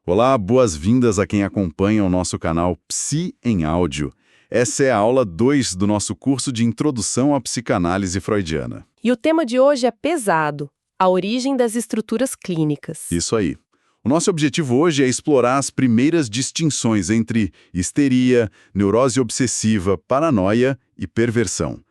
Olá, boas-vindas a quem acompanha o nosso canal Psi em Áudio. Essa é a aula 2 do nosso curso de Introdução à Psicanálise Freudiana. E o tema de hoje é pesado, a origem das estruturas clínicas. Isso aí. O nosso objetivo hoje é explorar as primeiras distinções entre histeria, neurose obsessiva, paranoia e perversão.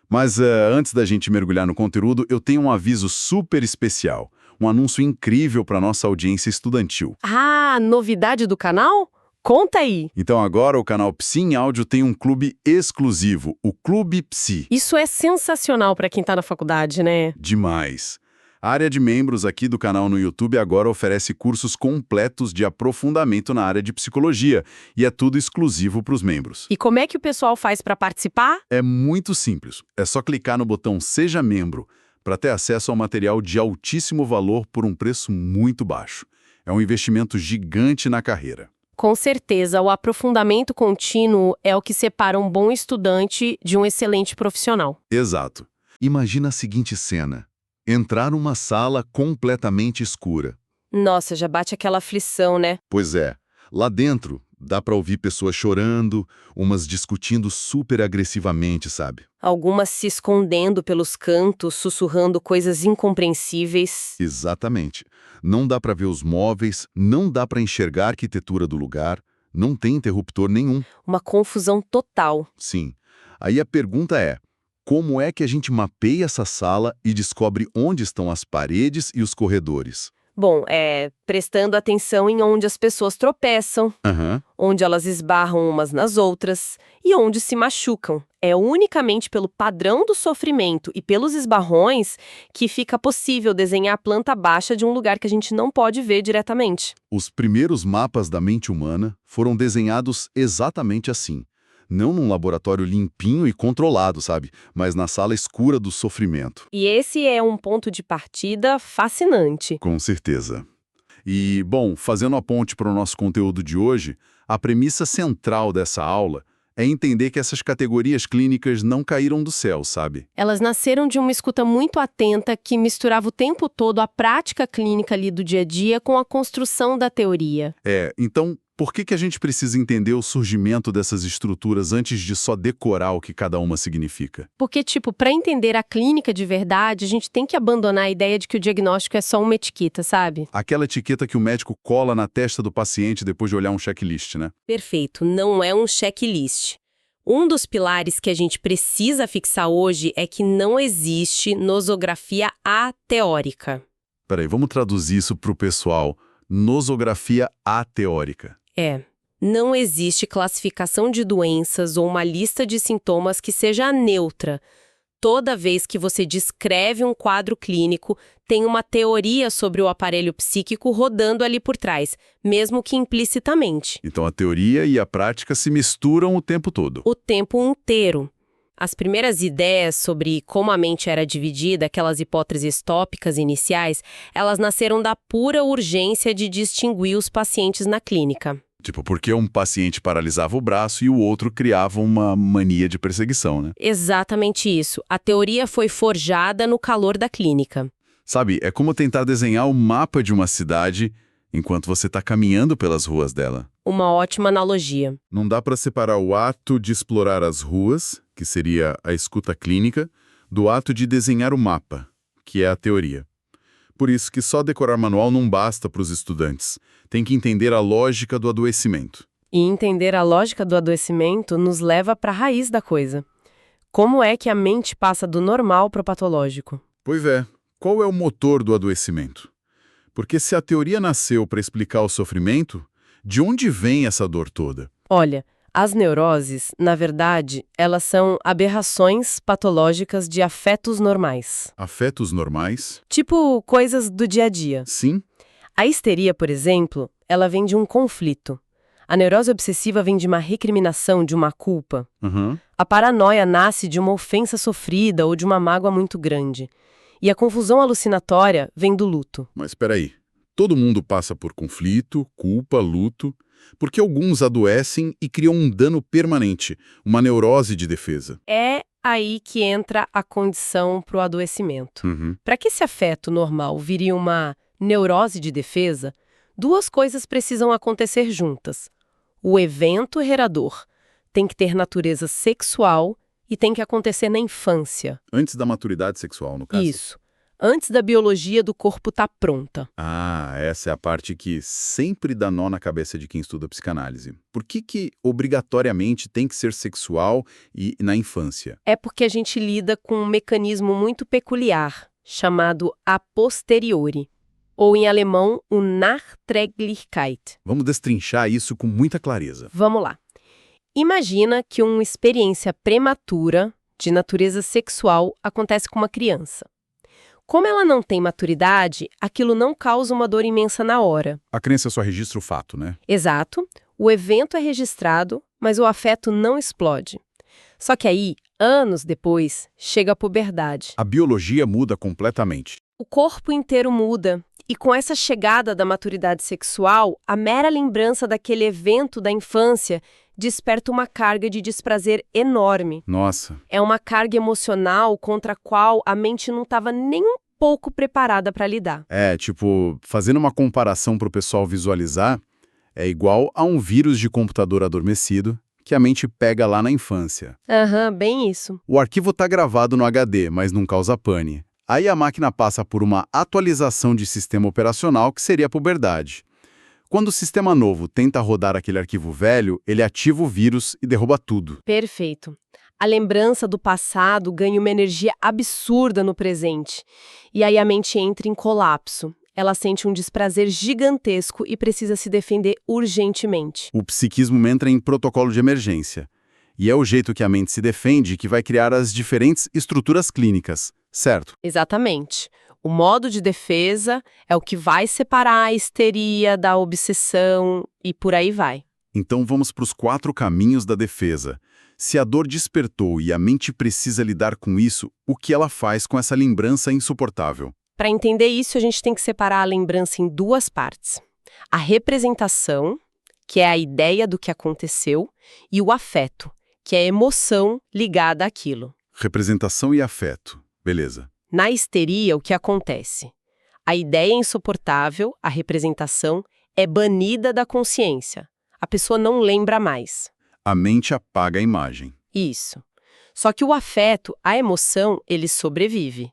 Mas antes da gente mergulhar no conteúdo, eu tenho um aviso super especial. Um anúncio incrível para nossa audiência estudantil. Ah, novidade do canal? Conta aí! Então agora o canal Psi em Áudio tem um clube exclusivo, o Clube Psi. Isso é sensacional para quem está na faculdade, né? Demais! A área de membros aqui do canal no YouTube agora oferece cursos completos de aprofundamento na área de psicologia, e é tudo exclusivo para os membros. E como é que o pessoal faz para participar? É muito simples, é só clicar no botão Seja Membro, para ter acesso ao material de altíssimo valor por um preço muito baixo. É um investimento gigante na carreira. Com certeza, o aprofundamento contínuo é o que separa um bom estudante de um excelente profissional. Exato. Imagina a seguinte cena. Entrar numa sala completamente escura. Nossa, já bate aquela aflição, né? Pois é. Lá dentro, dá para ouvir pessoas chorando, umas discutindo super agressivamente, sabe? Algumas se escondendo pelos cantos, sussurrando coisas incompreensíveis. Exatamente. Não dá para ver os móveis, não dá para enxergar a arquitetura do lugar, não tem interruptor nenhum. Uma confusão total. Sim. Aí a pergunta é, como é que a gente mapeia essa sala e descobre onde estão as paredes e os corredores? Bom, prestando atenção em onde as pessoas tropeçam, onde elas esbarram umas nas outras e onde se machucam. É unicamente pelo padrão do sofrimento e pelos esbarrões que fica possível desenhar a planta baixa de um lugar que a gente não pode ver diretamente. Os primeiros mapas da mente humana foram desenhados exatamente assim. Não num laboratório limpinho e controlado, sabe? Mas na sala escura do sofrimento. E esse é um ponto de partida fascinante. Com certeza. E, bom, fazendo a ponte para o nosso conteúdo de hoje, a premissa central dessa aula é entender que essas categorias clínicas não caíram do céu, sabe? Elas nasceram de uma escuta muito atenta que misturava o tempo todo a prática clínica ali do dia a dia com a construção da teoria. Então, por que a gente precisa entender o surgimento dessas estruturas antes de só decorar o que cada uma significa? Porque, para entender a clínica de verdade, a gente tem que abandonar a ideia de que o diagnóstico é só uma etiqueta, sabe? Aquela etiqueta que o médico cola na testa do paciente depois de olhar um checklist, né? Perfeito, não é um checklist. Um dos pilares que a gente precisa fixar hoje é que não existe nosografia ateórica. Peraí, vamos traduzir isso para o pessoal. Nosografia ateórica. Não existe classificação de doenças ou uma lista de sintomas que seja neutra. Toda vez que você descreve um quadro clínico, tem uma teoria sobre o aparelho psíquico rodando ali por trás, mesmo que implicitamente. Então a teoria e a prática se misturam o tempo todo. O tempo inteiro. As primeiras ideias sobre como a mente era dividida, aquelas hipóteses tópicas iniciais, elas nasceram da pura urgência de distinguir os pacientes na clínica. Porque um paciente paralisava o braço e o outro criava uma mania de perseguição, né? Exatamente isso. A teoria foi forjada no calor da clínica. Sabe, é como tentar desenhar o mapa de uma cidade enquanto você está caminhando pelas ruas dela. Uma ótima analogia. Não dá para separar o ato de explorar as ruas, que seria a escuta clínica, do ato de desenhar o mapa, que é a teoria. Por isso que só decorar manual não basta para os estudantes. Tem que entender a lógica do adoecimento. E entender a lógica do adoecimento nos leva para a raiz da coisa. Como é que a mente passa do normal para o patológico? Pois é, qual é o motor do adoecimento? Porque se a teoria nasceu para explicar o sofrimento, de onde vem essa dor toda? Olha, as neuroses, na verdade, elas são aberrações patológicas de afetos normais. Afetos normais? Tipo coisas do dia a dia. Sim. A histeria, por exemplo, ela vem de um conflito. A neurose obsessiva vem de uma recriminação, de uma culpa. A paranoia nasce de uma ofensa sofrida ou de uma mágoa muito grande. E a confusão alucinatória vem do luto. Mas espera aí. Todo mundo passa por conflito, culpa, luto, porque alguns adoecem e criam um dano permanente, uma neurose de defesa. É aí que entra a condição para o adoecimento. Para que esse afeto normal vire uma neurose de defesa, Duas coisas precisam acontecer juntas. O evento gerador tem que ter natureza sexual e tem que acontecer na infância. Antes da maturidade sexual, no caso. Isso. Antes da biologia do corpo estar pronta. Ah, essa é a parte que sempre dá nó na cabeça de quem estuda psicanálise. Por que obrigatoriamente tem que ser sexual e na infância? É porque a gente lida com um mecanismo muito peculiar, chamado a posteriori, ou em alemão, o Nachträglichkeit. Vamos destrinchar isso com muita clareza. Vamos lá. Imagina que uma experiência prematura de natureza sexual acontece com uma criança. Como ela não tem maturidade, aquilo não causa uma dor imensa na hora. A crença só registra o fato, né? Exato. O evento é registrado, mas o afeto não explode. Só que aí, anos depois, chega a puberdade. A biologia muda completamente. O corpo inteiro muda. E com essa chegada da maturidade sexual, a mera lembrança daquele evento da infância desperta uma carga de desprazer enorme. Nossa. É uma carga emocional contra a qual a mente não estava nem um pouco preparada para lidar. Fazendo uma comparação para o pessoal visualizar, é igual a um vírus de computador adormecido que a mente pega lá na infância. Bem isso. O arquivo está gravado no HD, mas não causa pane. Aí a máquina passa por uma atualização de sistema operacional, que seria a puberdade. Quando o sistema novo tenta rodar aquele arquivo velho, ele ativa o vírus e derruba tudo. Perfeito. A lembrança do passado ganha uma energia absurda no presente. E aí a mente entra em colapso. Ela sente um desprazer gigantesco e precisa se defender urgentemente. O psiquismo entra em protocolo de emergência. E é o jeito que a mente se defende que vai criar as diferentes estruturas clínicas, certo? Exatamente. O modo de defesa é o que vai separar a histeria da obsessão e por aí vai. Então vamos para os 4 caminhos da defesa. Se a dor despertou e a mente precisa lidar com isso, o que ela faz com essa lembrança insuportável? Para entender isso, a gente tem que separar a lembrança em 2 partes. A representação, que é a ideia do que aconteceu, e o afeto, que é a emoção ligada àquilo. Representação e afeto. Beleza. Na histeria, o que acontece? A ideia é insuportável, a representação é banida da consciência. A pessoa não lembra mais. A mente apaga a imagem. Isso. Só que o afeto, a emoção, ele sobrevive.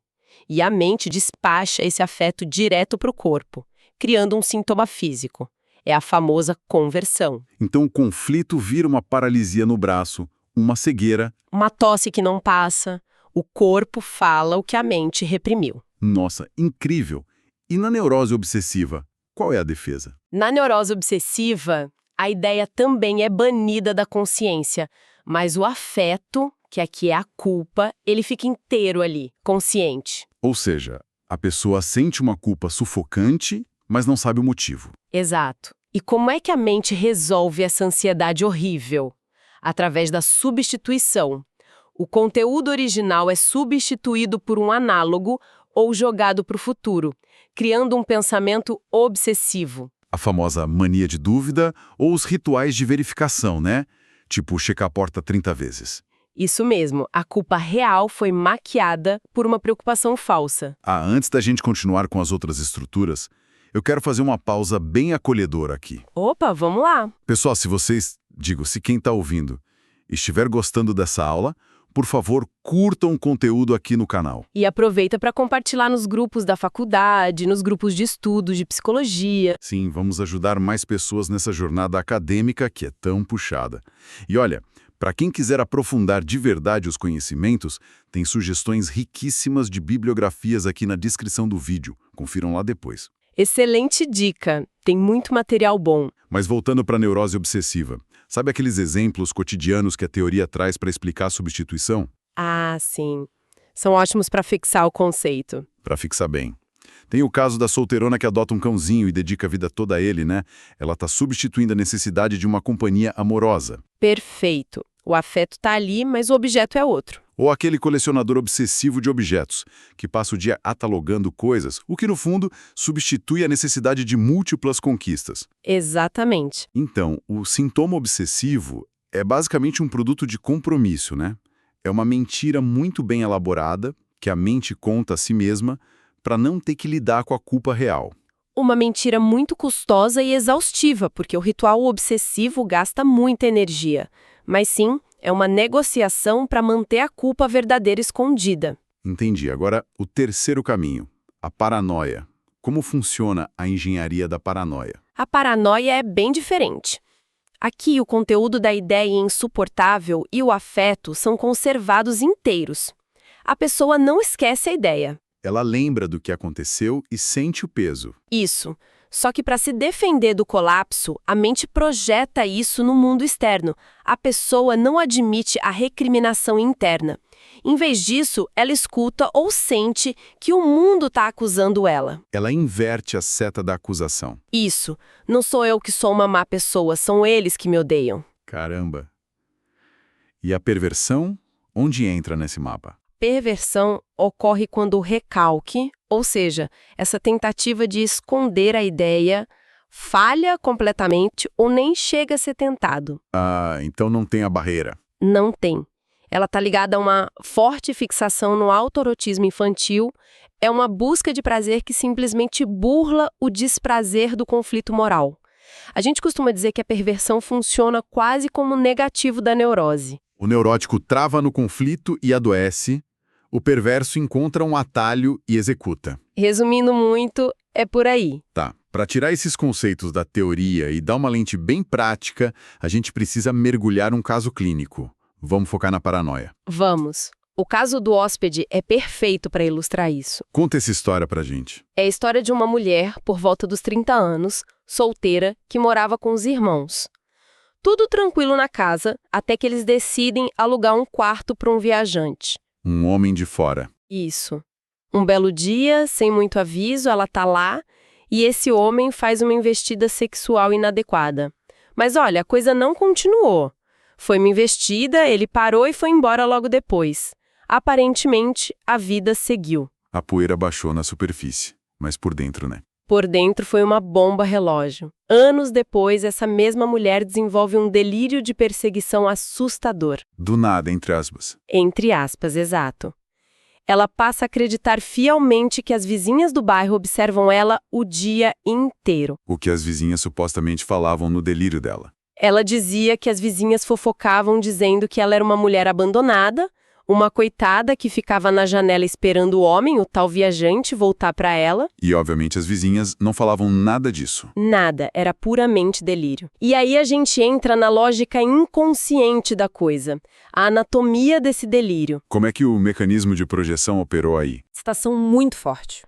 E a mente despacha esse afeto direto para o corpo, criando um sintoma físico. É a famosa conversão. Então o conflito vira uma paralisia no braço, uma cegueira. Uma tosse que não passa. O corpo fala o que a mente reprimiu. Nossa, incrível! E na neurose obsessiva, qual é a defesa? Na neurose obsessiva, a ideia também é banida da consciência, mas o afeto, que aqui é a culpa, ele fica inteiro ali, consciente. Ou seja, a pessoa sente uma culpa sufocante, mas não sabe o motivo. Exato. E como é que a mente resolve essa ansiedade horrível? Através da substituição. O conteúdo original é substituído por um análogo ou jogado para o futuro, criando um pensamento obsessivo. A famosa mania de dúvida ou os rituais de verificação, né? Tipo, checar a porta 30 vezes. Isso mesmo, a culpa real foi maquiada por uma preocupação falsa. Antes da gente continuar com as outras estruturas, eu quero fazer uma pausa bem acolhedora aqui. Opa, vamos lá! Pessoal, se quem está ouvindo estiver gostando dessa aula, por favor, curtam o conteúdo aqui no canal. E aproveita para compartilhar nos grupos da faculdade, nos grupos de estudos de psicologia. Sim, vamos ajudar mais pessoas nessa jornada acadêmica que é tão puxada. E olha, para quem quiser aprofundar de verdade os conhecimentos, tem sugestões riquíssimas de bibliografias aqui na descrição do vídeo. Confiram lá depois. Excelente dica! Tem muito material bom. Mas voltando para a neurose obsessiva, sabe aqueles exemplos cotidianos que a teoria traz para explicar a substituição? Ah, sim. São ótimos para fixar o conceito. Para fixar bem. Tem o caso da solteirona que adota um cãozinho e dedica a vida toda a ele, né? Ela está substituindo a necessidade de uma companhia amorosa. Perfeito. O afeto está ali, mas o objeto é outro. Ou aquele colecionador obsessivo de objetos, que passa o dia catalogando coisas, o que, no fundo, substitui a necessidade de múltiplas conquistas. Exatamente. Então, o sintoma obsessivo é basicamente um produto de compromisso, né? É uma mentira muito bem elaborada, que a mente conta a si mesma, para não ter que lidar com a culpa real. uma mentira muito custosa e exaustiva, porque o ritual obsessivo gasta muita energia. Mas sim, é uma negociação para manter a culpa verdadeira escondida. Entendi. Agora, o terceiro caminho, a paranoia. Como funciona a engenharia da paranoia? A paranoia é bem diferente. Aqui, o conteúdo da ideia insuportável e o afeto são conservados inteiros. A pessoa não esquece a ideia. Ela lembra do que aconteceu e sente o peso. Isso. Só que para se defender do colapso, a mente projeta isso no mundo externo. A pessoa não admite a recriminação interna. Em vez disso, ela escuta ou sente que o mundo está acusando ela. Ela inverte a seta da acusação. Isso. Não sou eu que sou uma má pessoa, são eles que me odeiam. Caramba! E a perversão? Onde entra nesse mapa? Perversão ocorre quando o recalque, ou seja, essa tentativa de esconder a ideia, falha completamente ou nem chega a ser tentado. Ah, então não tem a barreira. Não tem. Ela está ligada a uma forte fixação no autoerotismo infantil, é uma busca de prazer que simplesmente burla o desprazer do conflito moral. A gente costuma dizer que a perversão funciona quase como negativo da neurose. O neurótico trava no conflito e adoece. O perverso encontra um atalho e executa. Resumindo muito, é por aí. Tá. Para tirar esses conceitos da teoria e dar uma lente bem prática, a gente precisa mergulhar um caso clínico. Vamos focar na paranoia. Vamos. O caso do hóspede é perfeito para ilustrar isso. Conta essa história pra gente. É a história de uma mulher, por volta dos 30 anos, solteira, que morava com os irmãos. Tudo tranquilo na casa, até que eles decidem alugar um quarto para um viajante. Um homem de fora. Isso. Um belo dia, sem muito aviso, ela tá lá e esse homem faz uma investida sexual inadequada. Mas olha, a coisa não continuou. Foi uma investida, ele parou e foi embora logo depois. Aparentemente, a vida seguiu. A poeira baixou na superfície, mas por dentro, né? Por dentro foi uma bomba relógio. Anos depois, essa mesma mulher desenvolve um delírio de perseguição assustador. Do nada, entre aspas. Entre aspas, exato. Ela passa a acreditar fielmente que as vizinhas do bairro observam ela o dia inteiro. O que as vizinhas supostamente falavam no delírio dela. Ela dizia que as vizinhas fofocavam dizendo que ela era uma mulher abandonada, uma coitada que ficava na janela esperando o homem, o tal viajante, voltar para ela. E, obviamente, as vizinhas não falavam nada disso. Nada, era puramente delírio. E aí a gente entra na lógica inconsciente da coisa, a anatomia desse delírio. Como é que o mecanismo de projeção operou aí? Excitação muito forte.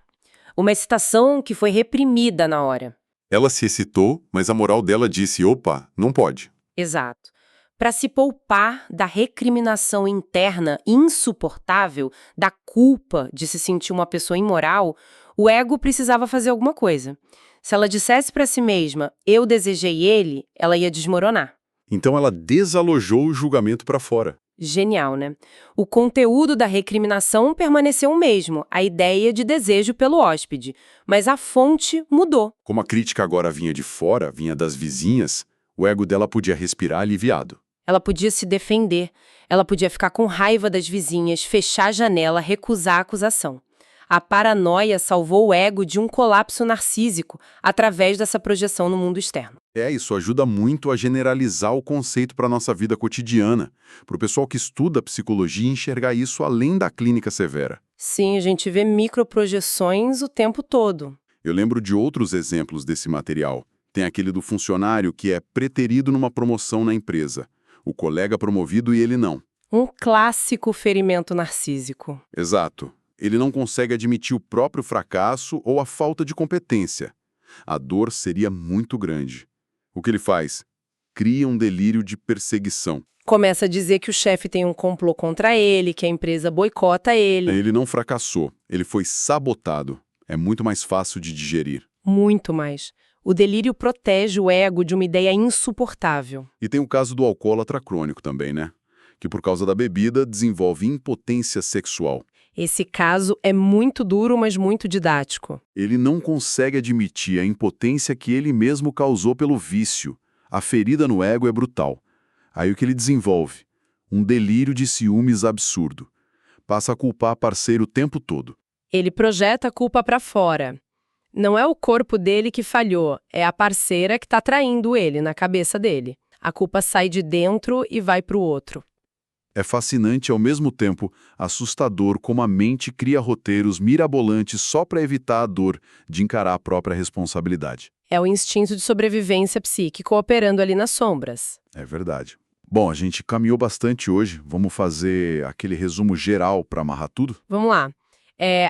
Uma excitação que foi reprimida na hora. Ela se excitou, mas a moral dela disse, opa, não pode. Exato. Para se poupar da recriminação interna insuportável, da culpa de se sentir uma pessoa imoral, o ego precisava fazer alguma coisa. Se ela dissesse para si mesma, eu desejei ele, ela ia desmoronar. Então ela desalojou o julgamento para fora. Genial, né? O conteúdo da recriminação permaneceu o mesmo, a ideia de desejo pelo hóspede, mas a fonte mudou. Como a crítica agora vinha de fora, vinha das vizinhas, o ego dela podia respirar aliviado. Ela podia se defender, ela podia ficar com raiva das vizinhas, fechar a janela, recusar a acusação. A paranoia salvou o ego de um colapso narcísico através dessa projeção no mundo externo. Isso ajuda muito a generalizar o conceito para a nossa vida cotidiana, para o pessoal que estuda psicologia enxergar isso além da clínica severa. Sim, a gente vê microprojeções o tempo todo. Eu lembro de outros exemplos desse material. Tem aquele do funcionário que é preterido numa promoção na empresa. O colega promovido e ele não. Um clássico ferimento narcísico. Exato. Ele não consegue admitir o próprio fracasso ou a falta de competência. A dor seria muito grande. O que ele faz? Cria um delírio de perseguição. Começa a dizer que o chefe tem um complô contra ele, que a empresa boicota ele. Ele não fracassou, ele foi sabotado. É muito mais fácil de digerir. Muito mais. O delírio protege o ego de uma ideia insuportável. E tem o caso do alcoólatra crônico também, né? Que por causa da bebida desenvolve impotência sexual. Esse caso é muito duro, mas muito didático. Ele não consegue admitir a impotência que ele mesmo causou pelo vício. A ferida no ego é brutal. Aí o que ele desenvolve? Um delírio de ciúmes absurdo. Passa a culpar parceiro o tempo todo. Ele projeta a culpa para fora. Não é o corpo dele que falhou, é a parceira que está traindo ele na cabeça dele. A culpa sai de dentro e vai para o outro. É fascinante e, ao mesmo tempo, assustador como a mente cria roteiros mirabolantes só para evitar a dor de encarar a própria responsabilidade. É o instinto de sobrevivência psíquico operando ali nas sombras. É verdade. Bom, a gente caminhou bastante hoje. Vamos fazer aquele resumo geral para amarrar tudo? Vamos lá.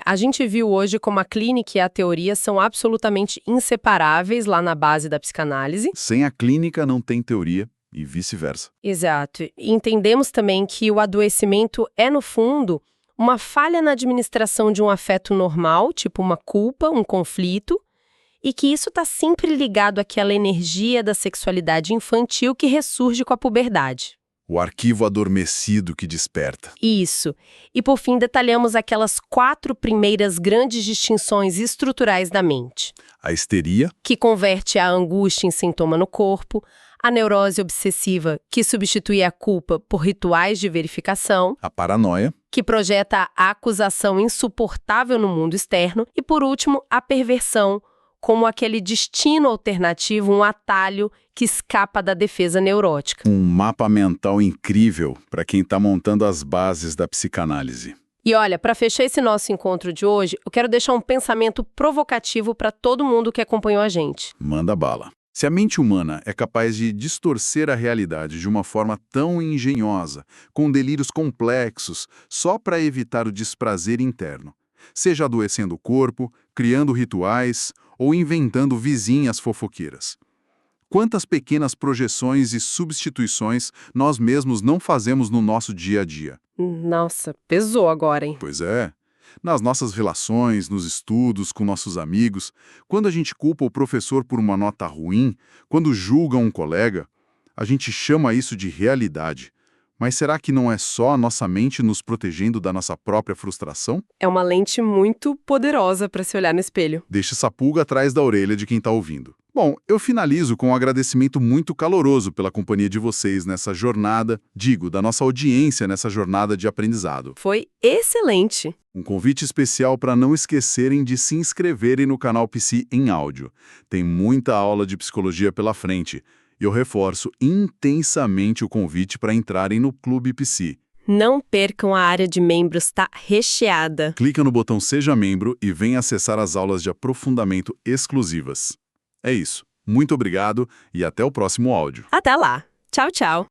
A gente viu hoje como a clínica e a teoria são absolutamente inseparáveis lá na base da psicanálise. Sem a clínica não tem teoria e vice-versa. Exato. E entendemos também que o adoecimento é, no fundo, uma falha na administração de um afeto normal, tipo uma culpa, um conflito, e que isso está sempre ligado àquela energia da sexualidade infantil que ressurge com a puberdade. O arquivo adormecido que desperta. Isso. E, por fim, detalhamos aquelas 4 primeiras grandes distinções estruturais da mente. A histeria, Que converte a angústia em sintoma no corpo, a neurose obsessiva, que substitui a culpa por rituais de verificação, a paranoia, que projeta a acusação insuportável no mundo externo, e, por último, a perversão, como aquele destino alternativo, um atalho que escapa da defesa neurótica. um mapa mental incrível para quem está montando as bases da psicanálise. E olha, para fechar esse nosso encontro de hoje, eu quero deixar um pensamento provocativo para todo mundo que acompanhou a gente. Manda bala. Se a mente humana é capaz de distorcer a realidade de uma forma tão engenhosa, com delírios complexos, só para evitar o desprazer interno, seja adoecendo o corpo, criando rituais ou inventando vizinhas fofoqueiras. Quantas pequenas projeções e substituições nós mesmos não fazemos no nosso dia a dia? Nossa, pesou agora, hein? Pois é. Nas nossas relações, nos estudos, com nossos amigos, quando a gente culpa o professor por uma nota ruim, quando julga um colega, a gente chama isso de realidade. Mas será que não é só a nossa mente nos protegendo da nossa própria frustração? É uma lente muito poderosa para se olhar no espelho. Deixa essa pulga atrás da orelha de quem está ouvindo. Bom, eu finalizo com um agradecimento muito caloroso pela companhia de vocês nessa jornada, da nossa audiência nessa jornada de aprendizado. Foi excelente! Um convite especial para não esquecerem de se inscreverem no canal Psi em áudio. Tem muita aula de psicologia pela frente. Eu reforço intensamente o convite para entrarem no Clube Psi. Não percam, a área de membros está recheada. Clica no botão Seja Membro e venha acessar as aulas de aprofundamento exclusivas. É isso. Muito obrigado e até o próximo áudio. Até lá! Tchau, tchau!